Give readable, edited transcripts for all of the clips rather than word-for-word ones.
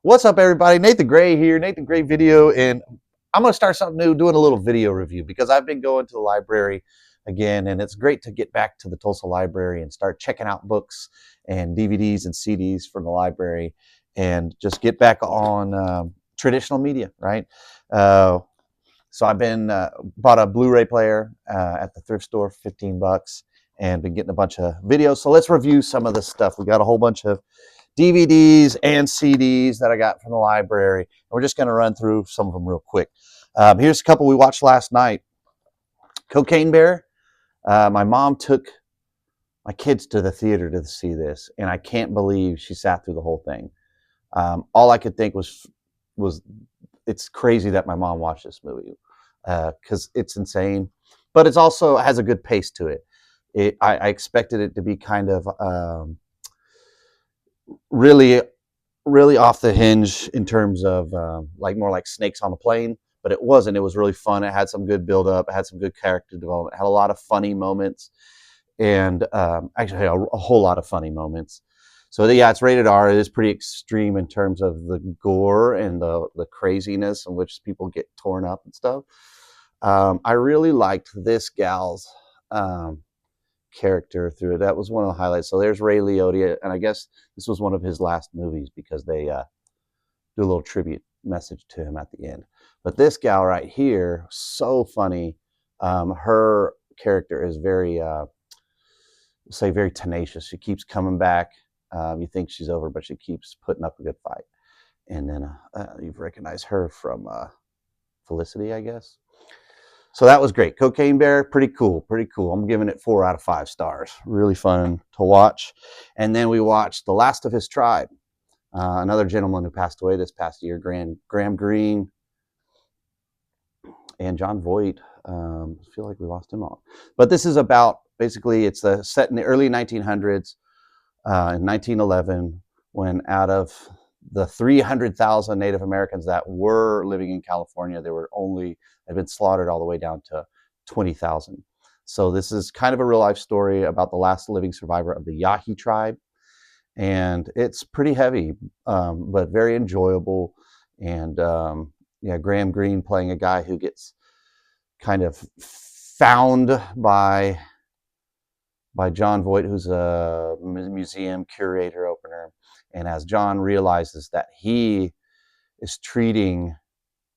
What's up, everybody? Nathan Gray here, Nathan Gray Video, and I'm going to start something new, doing a little video review because I've been going to the library again, and it's great to get back to the Tulsa Library and start checking out books and DVDs and CDs from the library and just get back on traditional media, right? So I've been bought a Blu-ray player at the thrift store for 15 bucks and been getting a bunch of videos. So let's review some of this stuff. We got a whole bunch of DVDs and CDs that I got from the library. We're just going to run through some of them real quick. Here's a couple we watched last night. Cocaine Bear. My mom took my kids to the theater to see this, and I can't believe she sat through the whole thing. All I could think was it's crazy that my mom watched this movie because it's insane, but it's also has a good pace to it. I expected it to be kind of really off the hinge in terms of like more like Snakes on a Plane, but it wasn't. It was really fun. It had some good build up. It had some good character development. It had a lot of funny moments, and actually a whole lot of funny moments. So yeah, it's rated R. It is pretty extreme in terms of the gore and the craziness in which people get torn up and stuff. I really liked this gal's character through it. That was one of the highlights. So there's Ray Liotta, and I guess this was one of his last movies because they do a little tribute message to him at the end. But this gal right here, so funny. Her character is very, say, very tenacious. She keeps coming back. You think she's over, but she keeps putting up a good fight. And then you've recognized her from Felicity, I guess. So that was great. Cocaine Bear, pretty cool, pretty cool. I'm giving it 4 out of 5 stars. Really fun to watch. And then we watched The Last of His Tribe. Another gentleman who passed away this past year, Graham Greene and John Voight. I feel like we lost him all. But this is about, basically, it's set in the early 1900s, in 1911, when out of the 300,000 Native Americans that were living in California, had been slaughtered all the way down to 20,000. So this is kind of a real life story about the last living survivor of the Yahi tribe. And it's pretty heavy, but very enjoyable. And yeah, Graham Greene playing a guy who gets kind of found by John Voight, who's a museum curator opener. And as John realizes that he is treating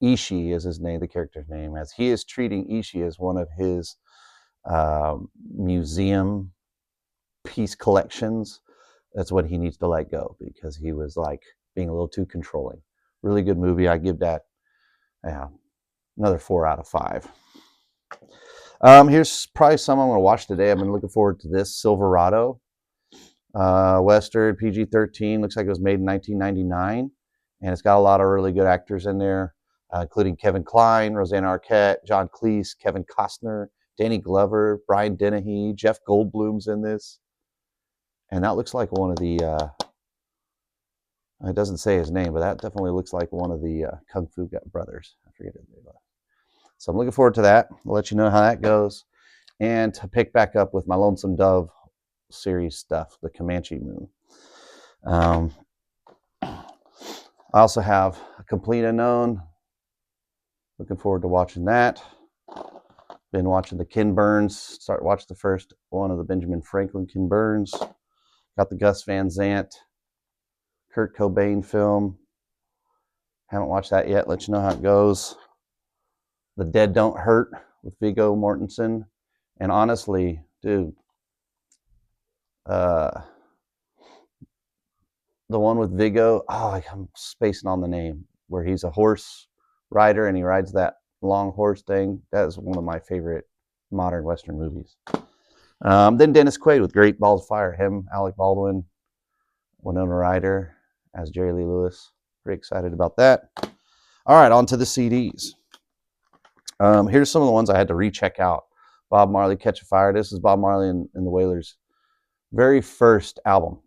Ishi, is his name, the character's name, as he is treating Ishi as one of his museum piece collections, that's what he needs to let go, because he was like being a little too controlling. Really good movie. I give that another 4 out of 5. Here's probably some I'm going to watch today. I've been looking forward to this. Silverado. Western, PG-13. Looks like it was made in 1999. And it's got a lot of really good actors in there, including Kevin Kline, Rosanna Arquette, John Cleese, Kevin Costner, Danny Glover, Brian Dennehy, Jeff Goldblum's in this. And that looks like one of the, it doesn't say his name, but that definitely looks like one of the Kung Fu brothers. I forget his name. So I'm looking forward to that. I'll let you know how that goes. And to pick back up with my Lonesome Dove series stuff, the Comanche Moon. I also have A Complete Unknown. Looking forward to watching that. Been watching the Ken Burns. Watched the first one of the Benjamin Franklin Ken Burns. Got the Gus Van Sant, Kurt Cobain film. Haven't watched that yet. Let you know how it goes. The Dead Don't Hurt with Viggo Mortensen. And honestly, dude, the one with Viggo, I'm spacing on the name, where he's a horse rider and he rides that long horse thing. That is one of my favorite modern Western movies. Then Dennis Quaid with Great Balls of Fire. Him, Alec Baldwin, Winona Ryder as Jerry Lee Lewis. Pretty excited about that. All right, on to the CDs. Here's some of the ones I had to recheck out. Bob Marley, Catch a Fire. This is Bob Marley and the Wailers' very first album.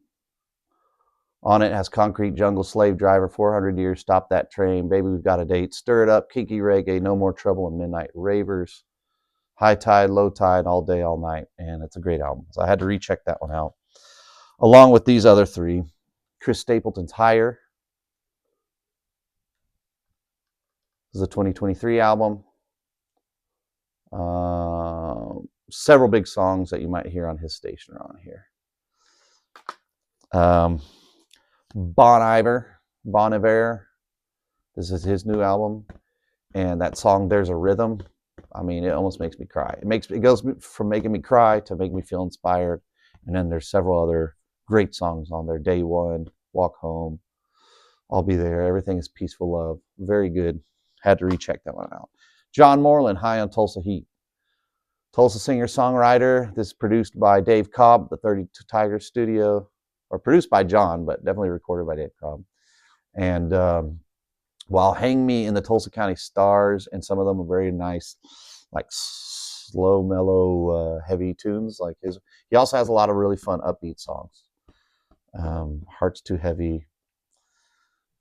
On it has Concrete Jungle, Slave Driver, 400 Years, Stop That Train, Baby We've Got a Date, Stir It Up, Kinky Reggae, No More Trouble, and Midnight Ravers. High Tide, Low Tide, All Day, All Night. And it's a great album. So I had to recheck that one out. Along with these other 3. Chris Stapleton's Higher. This is a 2023 album. Several big songs that you might hear on his station are on here. Bon Iver. This is his new album, and that song "There's a Rhythm." I mean, it almost makes me cry. It goes from making me cry to make me feel inspired. And then there's several other great songs on there. Day One, Walk Home, I'll Be There. Everything is Peaceful Love. Very good. Had to recheck that one out. John Moreland, High on Tulsa Heat. Tulsa singer-songwriter. This is produced by Dave Cobb, the 32 Tiger Studio, or produced by John, but definitely recorded by Dave Cobb. And while Hang Me in the Tulsa County Stars, and some of them are very nice, like slow, mellow, heavy tunes. Like his, he also has a lot of really fun upbeat songs. Heart's Too Heavy.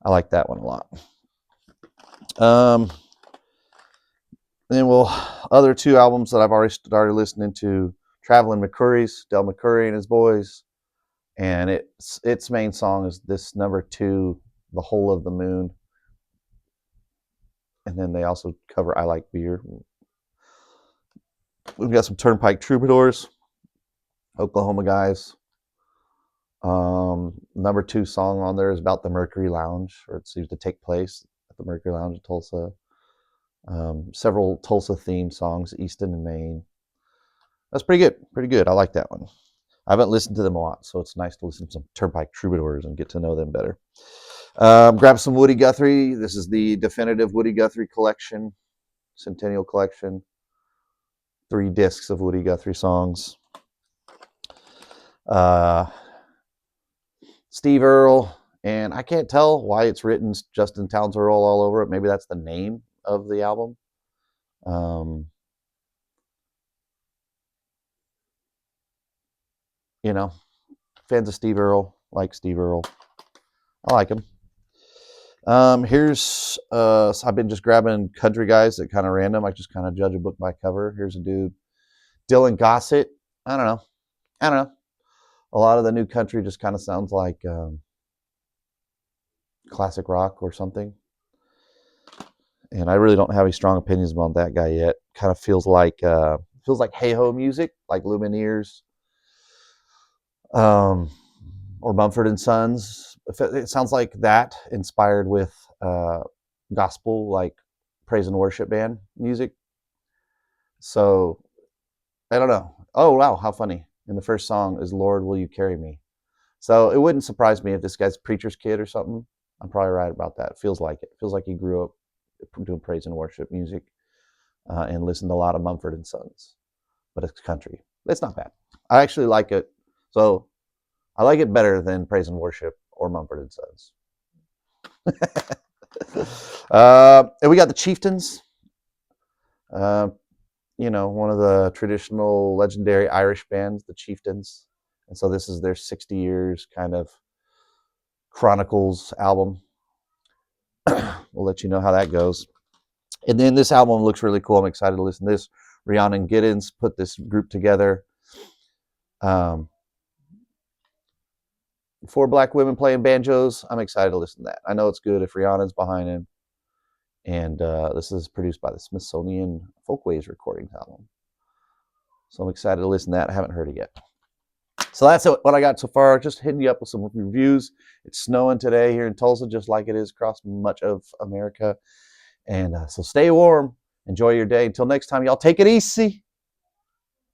I like that one a lot. Then other two albums that I've already started listening to, Traveling McCoury's, Del McCoury and his boys, and its main song is this number 2, The Whole of the Moon. And then they also cover I Like Beer. We've got some Turnpike Troubadours, Oklahoma guys. Number 2 song on there is about the Mercury Lounge, or it seems to take place at the Mercury Lounge in Tulsa. Several Tulsa themed songs, Easton and Maine. That's pretty good. I like that one. I haven't listened to them a lot, so it's nice to listen to some Turnpike Troubadours and get to know them better. Grab some Woody Guthrie. This is the definitive Woody Guthrie collection, Centennial Collection. 3 discs of Woody Guthrie songs. Steve Earle, and I can't tell why it's written Justin Townes Earle all over it. Maybe that's the name of the album. You know, fans of Steve Earle like Steve Earle. I like him. Here's I've been just grabbing country guys that kind of random. I just kind of judge a book by cover. Here's a dude, Dylan Gossett. I don't know. A lot of the new country just kind of sounds like classic rock or something. And I really don't have any strong opinions about that guy yet. Kind of feels like hey-ho music, like Lumineers, or Mumford and Sons. It sounds like that, inspired with gospel, like praise and worship band music. So I don't know. Oh wow, how funny! And the first song is "Lord, Will You Carry Me?" So it wouldn't surprise me if this guy's preacher's kid or something. I'm probably right about that. It feels like it. It feels like he grew up doing praise and worship music and listened to a lot of Mumford and Sons. But it's country. It's not bad. I actually like it. So I like it better than praise and worship or Mumford and Sons. And we got the Chieftains. One of the traditional legendary Irish bands, the Chieftains. And so this is their 60 years kind of chronicles album. We'll let you know how that goes. And then this album looks really cool. I'm excited to listen to this. Rhiannon Giddens put this group together. 4 black women playing banjos. I'm excited to listen to that. I know it's good if Rhiannon's behind him. And this is produced by the Smithsonian Folkways Recordings album. So I'm excited to listen to that. I haven't heard it yet. So that's what I got so far. Just hitting you up with some reviews. It's snowing today here in Tulsa, just like it is across much of America. And so stay warm. Enjoy your day. Until next time, y'all take it easy.